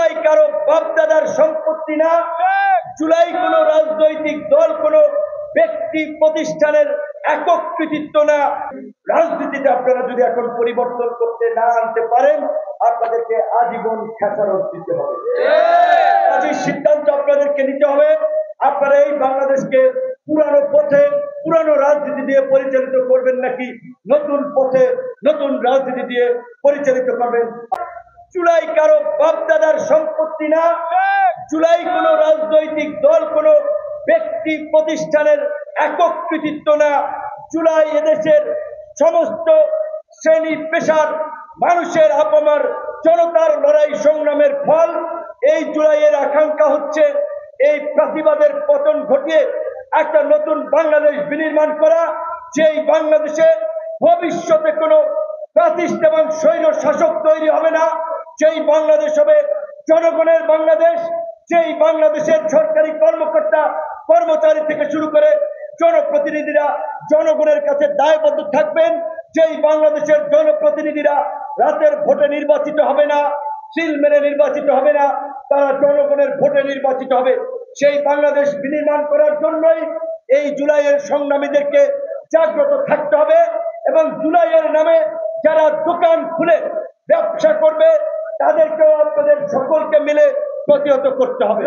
জুলাই কারো বাপদাদার সম্পত্তি না। জুলাই কোন রাজনৈতিক দল, কোন ব্যক্তি প্রতিষ্ঠানের একক কৃতিত্ব না। রাজনীতিতে আপনারা যদি এখন পরিবর্তন করতে না আনতে পারেন, আপনাদেরকে আজীবন খেসারত দিতে হবে। কাজেই সিদ্ধান্ত আপনাদেরকে নিতে হবে। আপনারা এই বাংলাদেশকে পুরানো পথে, পুরানো রাজনীতি দিয়ে পরিচালিত করবেন, নাকি নতুন পথে, নতুন রাজনীতি দিয়ে পরিচালিত করবেন। জুলাই কারো বাপদাদার সম্পত্তি না। জুলাই কোন রাজনৈতিক দল, কোন ব্যক্তি প্রতিষ্ঠানের একক কৃতিত্ব না। জুলাই এদেশের সমস্ত শ্রেণী পেশার মানুষের আপামর জনতার লড়াই সংগ্রামের ফল। এই জুলাইয়ের আকাঙ্ক্ষা হচ্ছে এই প্রতিবাদের পতন ঘটিয়ে একটা নতুন বাংলাদেশ বিনির্মাণ করা, যেই বাংলাদেশে ভবিষ্যতে কোনো প্রাতিষ্ঠা এবং স্বৈর শাসক তৈরি হবে না, যেই বাংলাদেশ হবে জনগণের বাংলাদেশ, যেই বাংলাদেশের সরকারি কর্মকর্তা কর্মচারী থেকে শুরু করে জনপ্রতিনিধিরা জনগণের কাছে দায়বদ্ধ থাকবেন, যেই বাংলাদেশের জনপ্রতিনিধিরা রাতের ভোটে নির্বাচিত হবে না, সিল মেনে নির্বাচিত হবে না, তারা জনগণের ভোটে নির্বাচিত হবে। সেই বাংলাদেশ বিনির্মাণ করার জন্যই এই জুলাইয়ের সংগ্রামীদেরকে জাগ্রত থাকতে হবে এবং জুলাইয়ের নামে যারা দোকান খুলে ব্যবসা করবে তাদেরকেও আপনাদের সকলকে মিলে প্রতিহত করতে হবে।